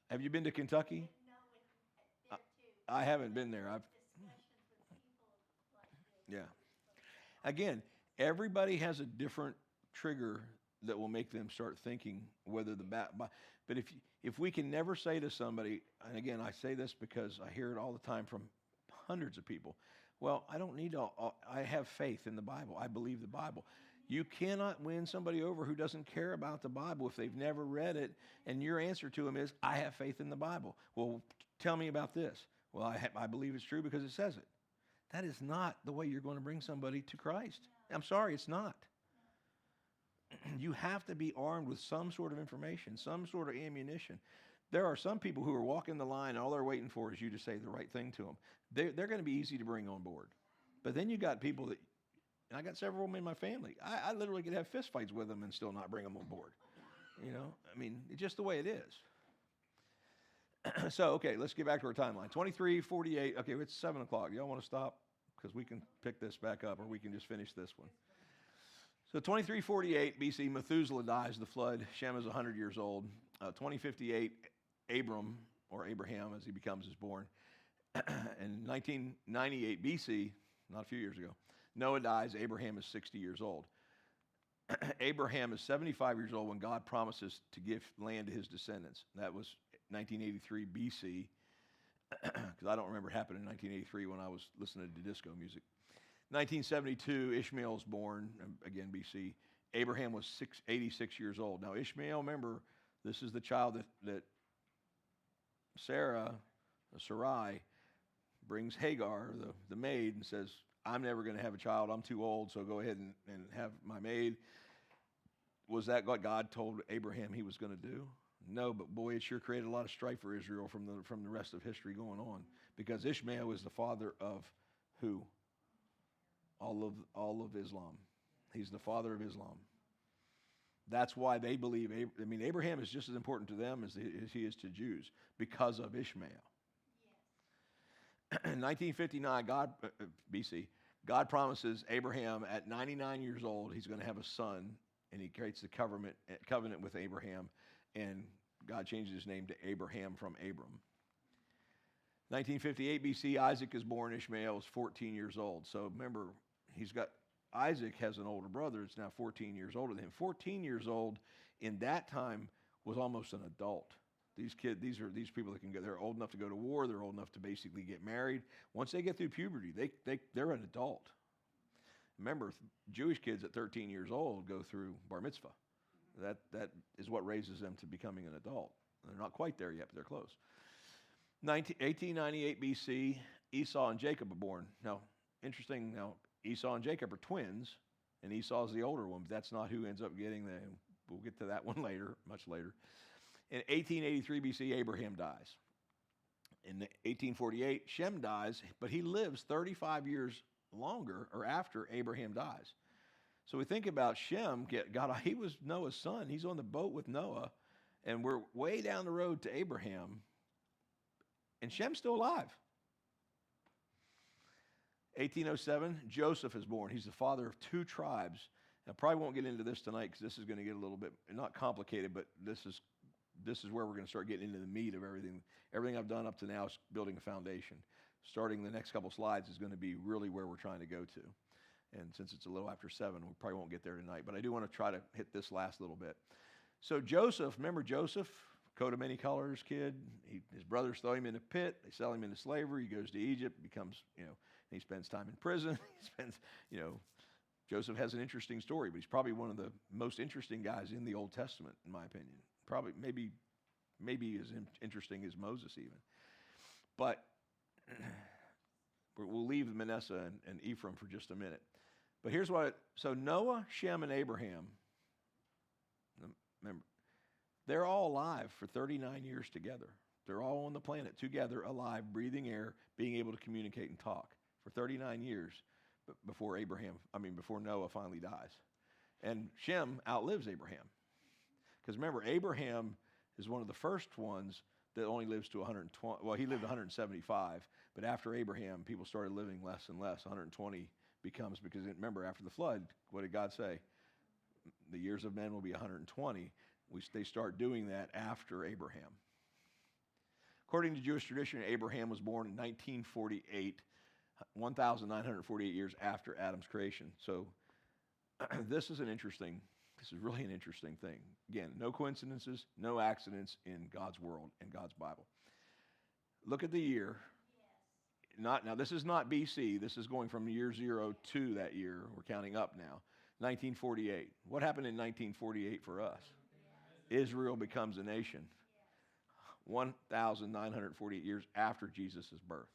Have you been to Kentucky? I haven't been there. Yeah. Again, everybody has a different trigger that will make them start thinking whether but if we can never say to somebody, and again, I say this because I hear it all the time from hundreds of people, well, I don't need I have faith in the Bible. I believe the Bible. You cannot win somebody over who doesn't care about the Bible if they've never read it, and your answer to them is, I have faith in the Bible. Well, tell me about this. Well, I believe it's true because it says it. That is not the way you're going to bring somebody to Christ. I'm sorry, it's not. You have to be armed with some sort of information, some sort of ammunition. There are some people who are walking the line, and all they're waiting for is you to say the right thing to them. They're going to be easy to bring on board. But then you got people that, and I got several of them in my family. I literally could have fist fights with them and still not bring them on board. You know, I mean, it's just the way it is. So, okay, let's get back to our timeline. 2348, okay, it's 7 o'clock. Y'all want to stop? Because we can pick this back up, or we can just finish this one. So 2348 BC, Methuselah dies, the flood. Shem is 100 years old. 2058, Abraham, as he becomes, is born. In 1998 BC, not a few years ago, Noah dies. Abraham is 60 years old. Abraham is 75 years old when God promises to give land to his descendants. That was 1983 BC, because I don't remember it happening in 1983 when I was listening to disco music. 1972, Ishmael is born, again BC. Abraham was 86 years old. Now Ishmael, remember, this is the child that Sarai, brings Hagar, the maid, and says, I'm never going to have a child. I'm too old, so go ahead and have my maid. Was that what God told Abraham he was going to do? No, but boy, it sure created a lot of strife for Israel from the rest of history going on, because Ishmael is the father of who? All of Islam. He's the father of Islam. That's why they believe, Abraham is just as important to them as he is to Jews, because of Ishmael. Yes. In 1959, BC, God promises Abraham at 99 years old, he's going to have a son, and he creates the covenant with Abraham, and God changes his name to Abraham from Abram. 1958 BC, Isaac is born. Ishmael is 14 years old. So remember, Isaac has an older brother that's now 14 years older than him. 14 years old in that time was almost an adult. These people that they're old enough to go to war. They're old enough to basically get married. Once they get through puberty, they're an adult. Remember, Jewish kids at 13 years old go through bar mitzvah. That is what raises them to becoming an adult. They're not quite there yet, but they're close. 1898 BC, Esau and Jacob are born. Now, interesting. Now, Esau and Jacob are twins, and Esau's the older one, but that's not who ends up getting we'll get to that one later, much later. In 1883 BC, Abraham dies. In 1848, Shem dies, but he lives 35 years longer, or after Abraham dies. So we think about Shem, he was Noah's son. He's on the boat with Noah, and we're way down the road to Abraham, and Shem's still alive. 1807, Joseph is born. He's the father of 2 tribes. I probably won't get into this tonight because this is going to get a little bit, not complicated, but this is where we're going to start getting into the meat of everything. Everything I've done up to now is building a foundation. Starting the next couple slides is going to be really where we're trying to go to. And since it's a little after 7, we probably won't get there tonight, but I do want to try to hit this last little bit. So Joseph, remember Joseph, coat of many colors kid. His brothers throw him in a pit. They sell him into slavery. He goes to Egypt, becomes, he spends time in prison. He spends, Joseph has an interesting story, but he's probably one of the most interesting guys in the Old Testament, in my opinion. Probably, maybe as interesting as Moses even. But we'll leave Manasseh and Ephraim for just a minute. But here's so Noah, Shem, and Abraham, remember, they're all alive for 39 years together. They're all on the planet together, alive, breathing air, being able to communicate and talk for 39 years before Noah finally dies. And Shem outlives Abraham. Because remember, Abraham is one of the first ones that only lives to 120. Well, he lived 175, but after Abraham, people started living less and less. 120 becomes, because remember, after the flood, what did God say? The years of men will be 120. They start doing that after Abraham. According to Jewish tradition, Abraham was born in 1948, 1,948 years after Adam's creation. So this is really an interesting thing. Again, no coincidences, no accidents in God's world and God's Bible. Look at the year. Now, this is not BC. This is going from year 0 to that year. We're counting up now. 1948. What happened in 1948 for us? Israel becomes a nation. 1,948 years after Jesus' birth.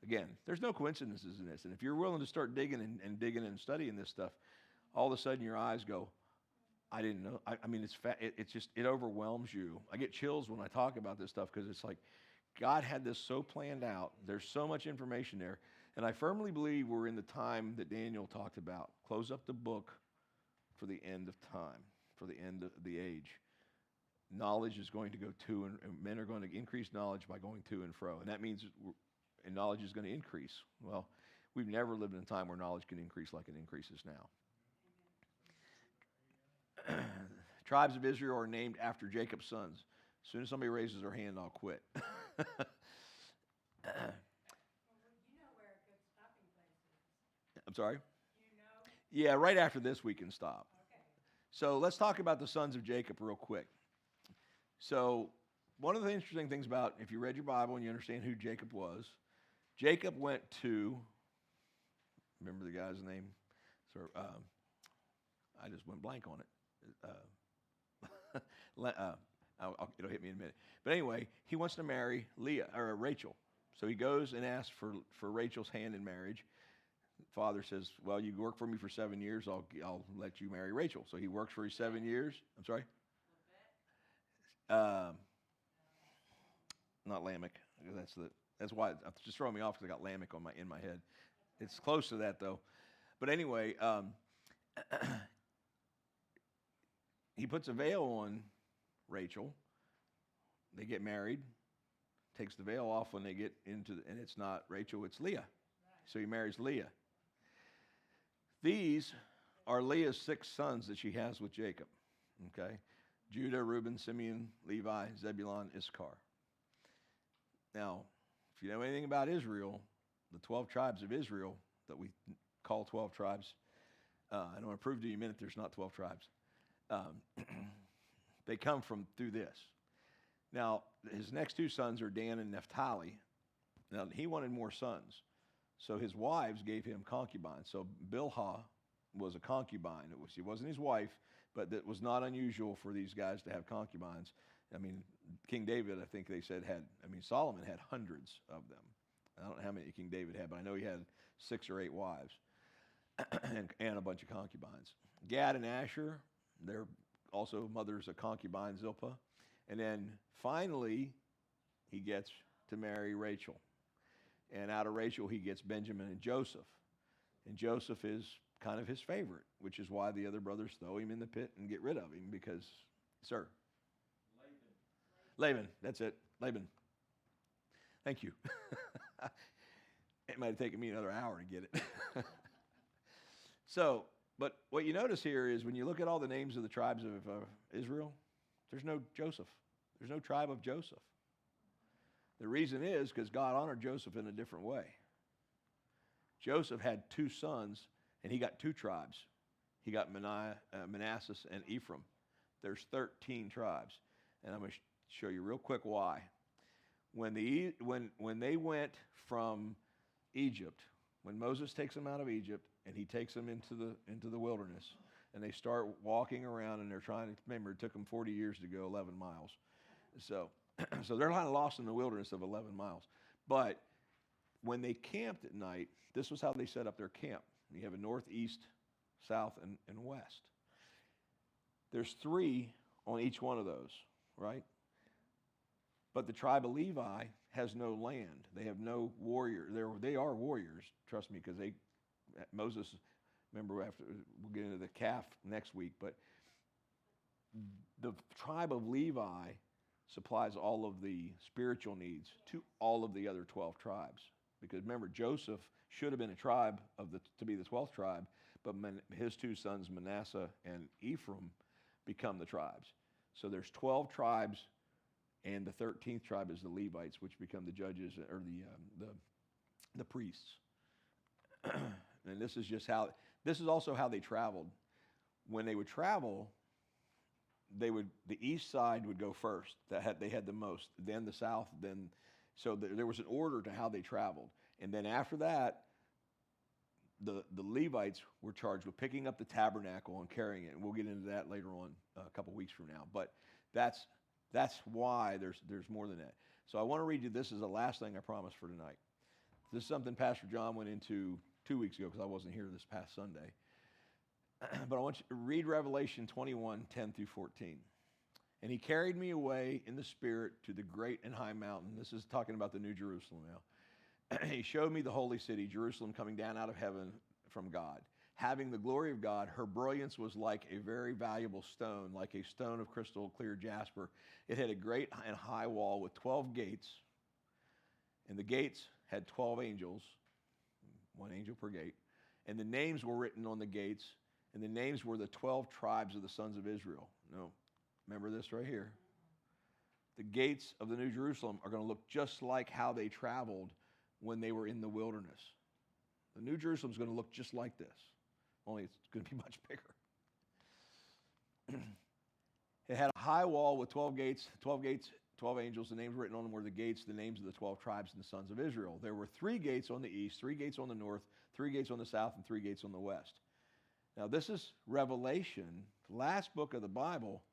Again, there's no coincidences in this. And if you're willing to start digging and studying this stuff, all of a sudden your eyes go, I didn't know. I mean, it overwhelms you. I get chills when I talk about this stuff because it's like God had this so planned out. There's so much information there. And I firmly believe we're in the time that Daniel talked about. Close up the book for the end of time, for the end of the age. Knowledge is going to go to, and men are going to increase knowledge by going to and fro. And that means and knowledge is going to increase. Well, we've never lived in a time where knowledge can increase like it increases now. Tribes of Israel are named after Jacob's sons. As soon as somebody raises their hand, I'll quit. I'm sorry? Yeah, right after this we can stop. Okay. So let's talk about the sons of Jacob real quick. So one of the interesting things about, if you read your Bible and you understand who Jacob was, Jacob went to, remember the guy's name? So I just went blank on it. It'll hit me in a minute. But anyway, he wants to marry Rachel. So he goes and asks for Rachel's hand in marriage. Father says, well, you work for me for 7 years, I'll let you marry Rachel. So he works for his 7 years. I'm sorry? Not Lamech. That's why it's just throwing me off, because I got Lamech in my head. It's close to that though. But anyway, he puts a veil on Rachel. They get married. Takes the veil off when they get and it's not Rachel, it's Leah. So he marries Leah. These are Leah's 6 sons that she has with Jacob. Okay? Judah, Reuben, Simeon, Levi, Zebulun, Issachar. Now, if you know anything about Israel, the 12 tribes of Israel that we call 12 tribes, and I'm going to prove to you in a minute there's not 12 tribes. They come through this. Now, his next 2 sons are Dan and Naphtali. Now, he wanted more sons. So his wives gave him concubines. So Bilhah was a concubine. She wasn't his wife, but that was not unusual for these guys to have concubines. I mean, King David, I think they said Solomon had hundreds of them. I don't know how many King David had, but I know he had 6 or 8 wives and a bunch of concubines. Gad and Asher, they're also mothers of concubine Zilpah. And then finally, he gets to marry Rachel. And out of Rachel, he gets Benjamin and Joseph. And Joseph is kind of his favorite, which is why the other brothers throw him in the pit and get rid of him because, sir. Laban, that's it. Laban. Thank you. It might have taken me another hour to get it. So, but what you notice here is when you look at all the names of the tribes of Israel, there's no Joseph. There's no tribe of Joseph. The reason is because God honored Joseph in a different way. Joseph had 2 sons, and he got 2 tribes. He got Manasseh and Ephraim. There's 13 tribes. And I'm going to show you real quick why. When they went from Egypt, when Moses takes them out of Egypt and he takes them into the wilderness, and they start walking around, and they're trying to remember it took them 40 years to go 11 miles. So so they're kind of lost in the wilderness of 11 miles. But when they camped at night, this was how they set up their camp. You have a north, east, south, and west. There's 3 on each one of those, right? But the tribe of Levi has no land. They have no warrior. They are warriors, trust me, because Moses, remember, we'll get into the calf next week, but the tribe of Levi supplies all of the spiritual needs to all of the other 12 tribes. Because remember, Joseph should have been a tribe to be the 12th tribe, but his 2 sons, Manasseh and Ephraim, become the tribes. So there's 12 tribes, and the 13th tribe is the Levites, which become the judges or the priests. And this is also how they traveled. When they would travel, the east side would go first. They had the most. Then the south. So there was an order to how they traveled. And then after that, the Levites were charged with picking up the tabernacle and carrying it. And we'll get into that later on, a couple weeks from now. But that's why there's more than that. So I want to read you. This is the last thing I promised for tonight. This is something Pastor John went into 2 weeks ago because I wasn't here this past Sunday. But I want you to read Revelation 21, 10 through 14. And he carried me away in the spirit to the great and high mountain. This is talking about the New Jerusalem now. He showed me the holy city, Jerusalem, coming down out of heaven from God, having the glory of God. Her brilliance was like a very valuable stone, like a stone of crystal clear jasper. It had a great and high wall with 12 gates, and the gates had 12 angels, 1 angel per gate, and the names were written on the gates, and the names were the 12 tribes of the sons of Israel. No, remember this right here. The gates of the New Jerusalem are going to look just like how they traveled when they were in the wilderness. The New Jerusalem is going to look just like this, only it's going to be much bigger. It had a high wall with 12 gates, 12 angels. The names written on them were the gates, the names of the 12 tribes and the sons of Israel. There were 3 gates on the east, 3 gates on the north, 3 gates on the south, and 3 gates on the west. Now, this is Revelation, the last book of the Bible.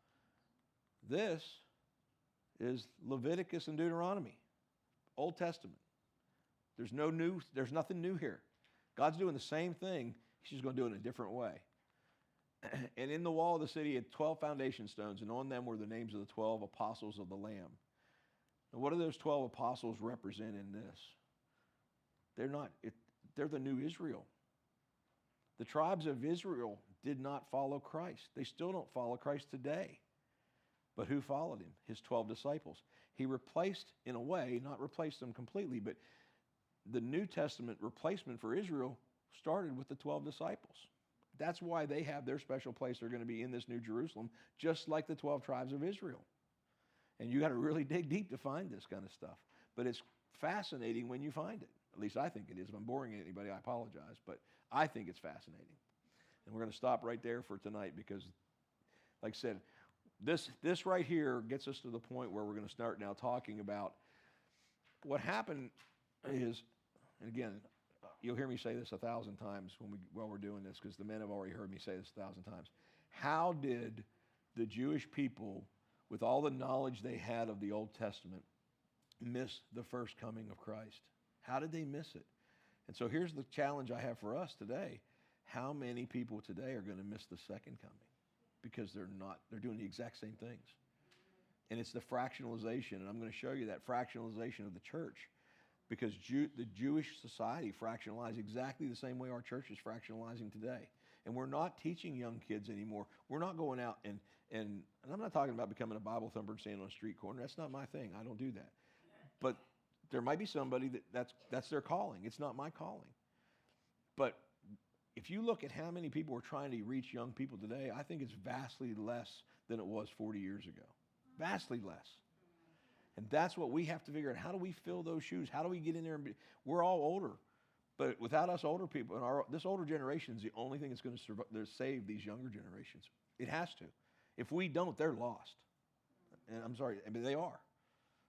This is Leviticus and Deuteronomy, Old Testament. There's nothing new here. God's doing the same thing. He's just going to do it in a different way. And in the wall of the city, had 12 foundation stones, and on them were the names of the 12 apostles of the Lamb. Now, what do those 12 apostles represent in this? They're the new Israel. The tribes of Israel did not follow Christ. They still don't follow Christ today. But who followed him? His 12 disciples. He replaced, in a way, not replaced them completely, but the New Testament replacement for Israel started with the 12 disciples. That's why they have their special place. They're going to be in this New Jerusalem, just like the 12 tribes of Israel. And you got to really dig deep to find this kind of stuff. But it's fascinating when you find it. At least I think it is. If I'm boring anybody, I apologize. But I think it's fascinating. And we're going to stop right there for tonight because, like I said, this right here gets us to the point where we're going to start now talking about what happened is, and again, you'll hear me say this 1,000 times while we're doing this because the men have already heard me say this 1,000 times. How did the Jewish people, with all the knowledge they had of the Old Testament, miss the first coming of Christ? How did they miss it? And so here's the challenge I have for us today. How many people today are going to miss the second coming? Because they're doing the exact same things. And it's the fractionalization, and I'm going to show you that fractionalization of the church. Because the Jewish society fractionalized exactly the same way our church is fractionalizing today. And we're not teaching young kids anymore. We're not going out and I'm not talking about becoming a Bible thumper and standing on a street corner. That's not my thing. I don't do that. But there might be somebody that's their calling. It's not my calling. But if you look at how many people are trying to reach young people today, I think it's vastly less than it was 40 years ago. Vastly less. And that's what we have to figure out. How do we fill those shoes? How do we get in there? We're all older. But without us older people, and this older generation is the only thing that's going to save these younger generations. It has to. If we don't, they're lost. And I'm sorry, I mean, they are.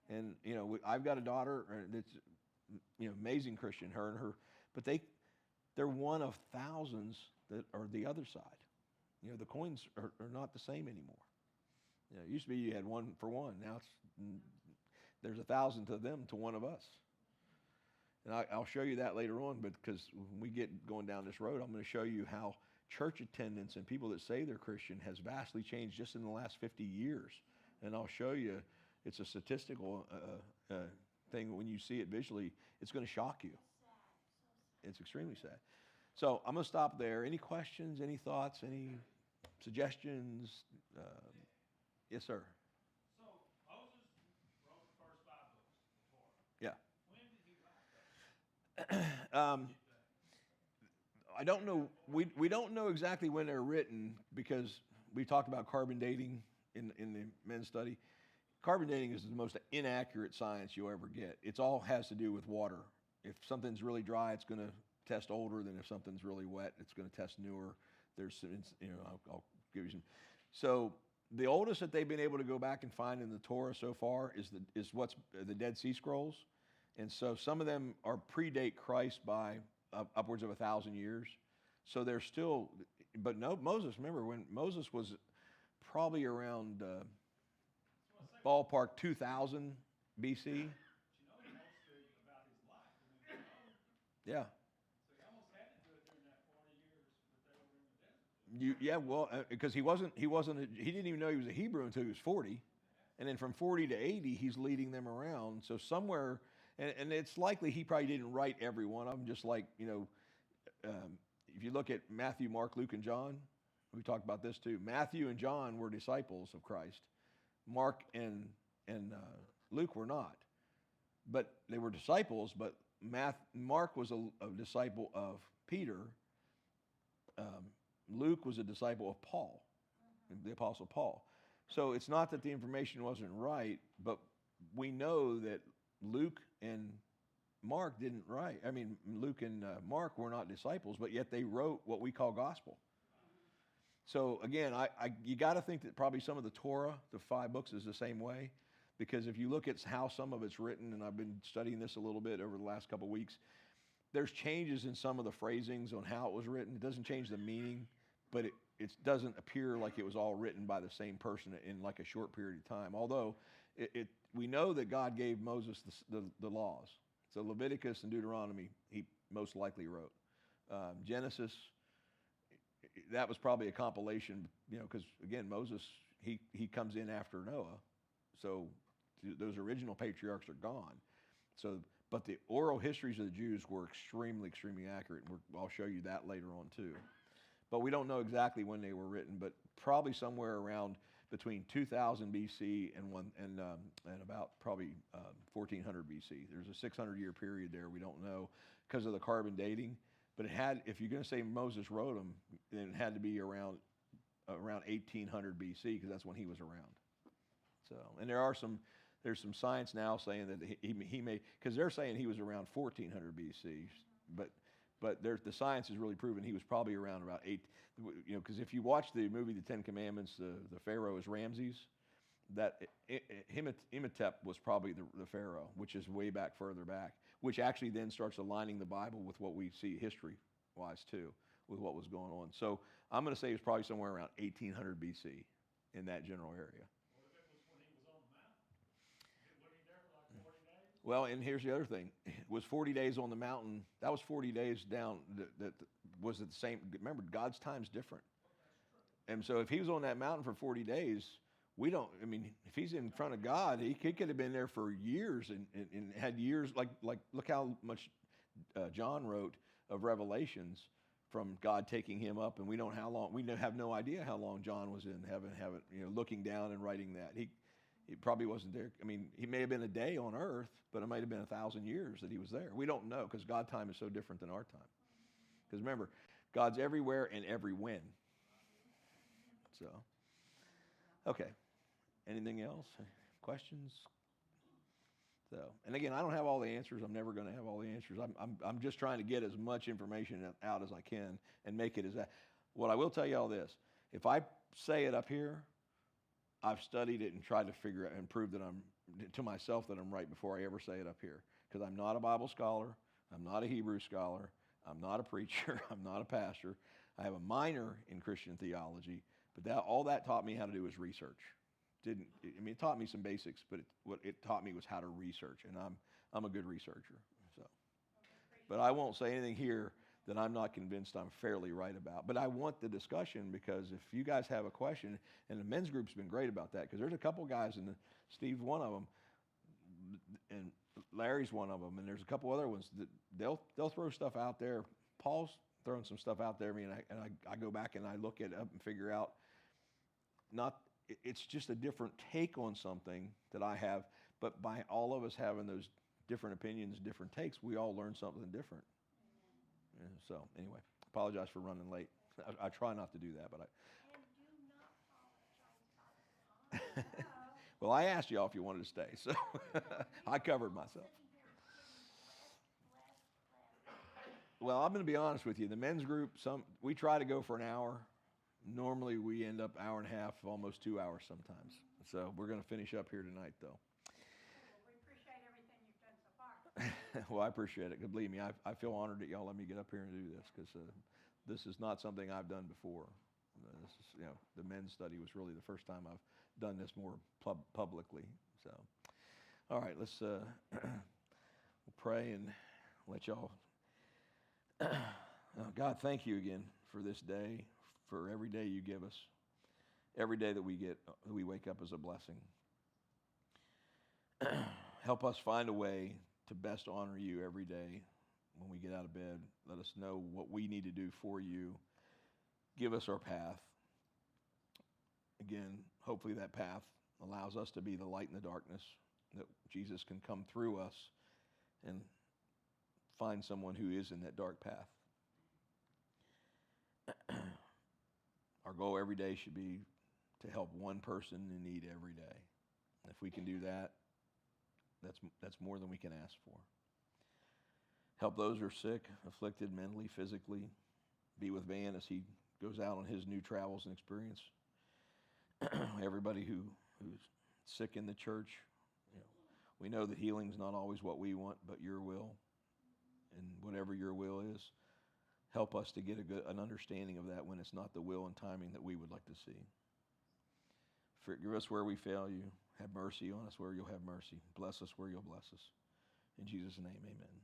And, I've got a daughter that's, amazing Christian, but They're one of thousands that are the other side. The coins are not the same anymore. It used to be you had one for one. Now there's 1,000 to them to one of us. And I'll show you that later on, but because when we get going down this road, I'm going to show you how church attendance and people that say they're Christian has vastly changed just in the last 50 years. And I'll show you, it's a statistical thing. When you see it visually, it's going to shock you. It's extremely sad. So I'm going to stop there. Any questions, any thoughts, any suggestions? Yes, sir. So Moses wrote the first 5 books, the Torah. Yeah. When did he write those? I don't know. We don't know exactly when they're written because we talked about carbon dating in the men's study. Carbon dating is the most inaccurate science you'll ever get. It all has to do with water. If something's really dry, it's going to test older than if something's really wet. It's going to test newer. There's some, I'll give you some. So the oldest that they've been able to go back and find in the Torah so far is what's the Dead Sea Scrolls, and so some of them are predate Christ by upwards of 1,000 years. So they're still, but no, Moses. Remember when Moses was probably around ballpark 2,000 BC. But you know he knows about his life. Yeah. So he almost had to do it during that 40 years that they were in the desert. Because he didn't even know he was a Hebrew until he was 40. And then from 40 to 80, he's leading them around. So somewhere, and it's likely he probably didn't write every one of them, just like, if you look at Matthew, Mark, Luke, and John, we talked about this too. Matthew and John were disciples of Christ. Mark and Luke were not. But they were disciples, but Mark was a disciple of Peter. Luke was a disciple of Paul, the Apostle Paul. So it's not that the information wasn't right, but we know that Luke and Mark didn't write. I mean, Luke and Mark were not disciples, but yet they wrote what we call gospel. So again, you got to think that probably some of the Torah, the 5 books, is the same way, because if you look at how some of it's written, and I've been studying this a little bit over the last couple of weeks, there's changes in some of the phrasings on how it was written. It doesn't change the meaning, but it doesn't appear like it was all written by the same person in like a short period of time. Although we know that God gave Moses the laws. So Leviticus and Deuteronomy, he most likely wrote. Genesis, that was probably a compilation, because again, Moses, he comes in after Noah. So those original patriarchs are gone. So, but the oral histories of the Jews were extremely, extremely accurate. And I'll show you that later on too. But we don't know exactly when they were written, but probably somewhere around between 2000 BC and about probably 1400 BC. There's a 600-year period there. We don't know because of the carbon dating. But if you're going to say Moses wrote them, then it had to be around 1800 BC because that's when he was around. So, and there's some science now saying that he may, because they're saying he was around 1400 BC, but the science has really proven he was probably around about 8. Because if you watch the movie The Ten Commandments, the Pharaoh is Ramses. That Imhotep was probably the Pharaoh, which is way back further back, which actually then starts aligning the Bible with what we see history-wise too, with what was going on. So I'm going to say it's probably somewhere around 1800 BC in that general area. What if it was when he was on the mountain? Was he there for like 40 days? Well, and here's the other thing. It was 40 days on the mountain. That was 40 days down. That was it the same. Remember, God's time's different. And so if he was on that mountain for 40 days, if he's in front of God, he could have been there for years and had years, like look how much John wrote of Revelations from God taking him up, and we have no idea how long John was in heaven, looking down and writing that. He probably wasn't there. I mean, he may have been a day on earth, but it might have been 1,000 years that he was there. We don't know because God's time is so different than our time. Because remember, God's everywhere and every when. So, okay. Anything else? Questions? So, and again, I don't have all the answers. I'm never going to have all the answers. I'm just trying to get as much information out as I can and make it as that. What I will tell you all this: if I say it up here, I've studied it and tried to figure out and prove that to myself that I'm right before I ever say it up here. Because I'm not a Bible scholar. I'm not a Hebrew scholar. I'm not a preacher. I'm not a pastor. I have a minor in Christian theology, but all that taught me how to do was research. It taught me some basics, but what it taught me was how to research, and I'm a good researcher. So, but I won't say anything here that I'm not convinced I'm fairly right about. But I want the discussion, because if you guys have a question, and the men's group's been great about that, because there's a couple guys, and Steve's one of them, and Larry's one of them, and there's a couple other ones that they'll throw stuff out there. Paul's throwing some stuff out there, I go back and I look it up and figure out. It's just a different take on something that I have, but by all of us having those different opinions, different takes, we all learn something different. Yeah, so anyway, apologize for running late. I try not to do that, but And do not apologize, Father. well, I asked y'all if you wanted to stay, so I covered myself. Well, I'm going to be honest with you. The men's group, we try to go for an hour. Normally, we end up hour and a half, almost 2 hours sometimes. So we're going to finish up here tonight, though. We appreciate everything you've done so far. Well, I appreciate it. Believe me, I feel honored that y'all let me get up here and do this, because this is not something I've done before. This is, the men's study was really the first time I've done this more publicly. So, all right, let's we'll pray and let y'all. God, thank you again for this day, for every day you give us, every day that we wake up as a blessing. Help us find a way to best honor you every day when we get out of bed. Let us know what we need to do for you. Give us our path. Again, hopefully that path allows us to be the light in the darkness, that Jesus can come through us and find someone who is in that dark path. Our goal every day should be to help one person in need every day. If we can do that, that's more than we can ask for. Help those who are sick, afflicted mentally, physically. Be with Van as he goes out on his new travels and experience. Everybody who's sick in the church, we know that healing's not always what we want, but your will. And whatever your will is, help us to get an understanding of that when it's not the will and timing that we would like to see. Forgive us where we fail you. Have mercy on us where you'll have mercy. Bless us where you'll bless us. In Jesus' name, amen.